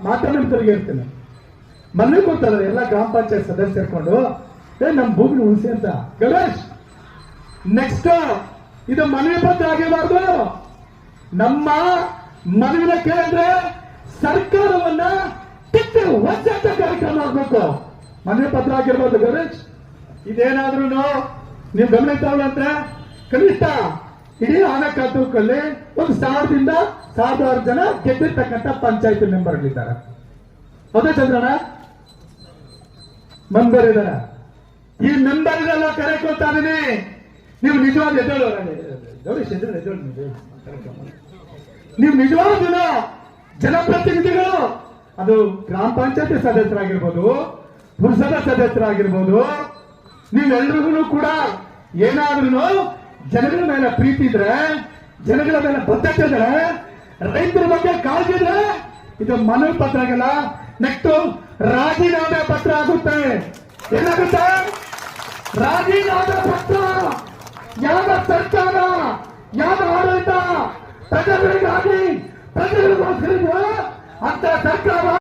ಮಾತಾಡೋರಿಗೆ ಇರ್ತೇನೆ. ಮನೆ ಕೊಡ್ತಾರೆ ಎಲ್ಲ ಗ್ರಾಮ ಪಂಚಾಯತ್ ಸದಸ್ಯ ಸೇರ್ಕೊಂಡು ನಮ್ಮ ಭೂಮಿ ಉಳಿಸಿ ಅಂತ. ಗಣೇಶ್, ನೆಕ್ಸ್ಟ್ ಇದು ಮನವಿ ಪತ್ರ ಆಗಿರಬಾರ್ದು. ನಮ್ಮ ಮನವಿನ ಕೇಳಿದ್ರೆ ಸರ್ಕಾರವನ್ನ ಕಿತ್ತು ಒಚ್ಚಂತ ಕಾರ್ಯಕ್ರಮ ಆಗ್ಬೇಕು. ಮನವಿ ಪತ್ರ ಆಗಿರ್ಬೋದು ಗಣೇಶ್. ಇದೇನಾದ್ರೂ ನೀವು ಗಮನಿಸ್ತಾವಂದ್ರೆ ಕನಿಷ್ಠ ಇಡೀ ಆನಕ ತಾಲೂಕಲ್ಲಿ 1000ದಿಂದ 1000 ಜನ ಗೆದ್ದಿರ್ತಕ್ಕಂಥ ಪಂಚಾಯತ್ ಮೆಂಬರ್ಗಳಿದ್ದಾರೆ. ಹೌದಾ ಚಂದ್ರಣ್ಣ? ಮೆಂಬರ್ ಇದ್ದಾರೆ. ಈ ಮೆಂಬರ್ಗೆಲ್ಲ ಕರೆ ಕೊಡ್ತಾ ಇದೀನಿ. ನೀವು ನಿಜವಾದ ನೀವು ನಿಜವಾದ ಜನಪ್ರತಿನಿಧಿಗಳು, ಅದು ಗ್ರಾಮ ಪಂಚಾಯತಿ ಸದಸ್ಯರಾಗಿರ್ಬೋದು, ಪುರಸಭಾ ಸದಸ್ಯರಾಗಿರ್ಬೋದು, ನೀವೆಲ್ರಿಗೂ ಕೂಡ ಏನಾದ್ರೂ ಜನಗಳ ಮೇಲೆ ಪ್ರೀತಿ ಇದ್ರೆ, ಜನಗಳ ಮೇಲೆ ಬದ್ಧತೆ ಇದ್ರೆ, ರೈತರ ಬಗ್ಗೆ ಕಾಳಜಿ ಇದ್ರೆ ಇದು ಮನವಿ ಪತ್ರ ಆಗಲ್ಲ. ನೆಕ್ಸ್ಟ್ ರಾಜೀನಾಮೆ ಪತ್ರ ಆಗುತ್ತೆ. ಏನಾಗುತ್ತೆ? ರಾಜೀನಾಮೆ ಪತ್ರ. ಯಾವ ಸರ್ಕಾರ, ಯಾವ ಆಡಳಿತ ಪ್ರಜೆಗಳಿಗಾಗಿ ಪ್ರಜೆಗಳಿಗೋಸ್ಕರ ಅಂತ ಸರ್ಕಾರ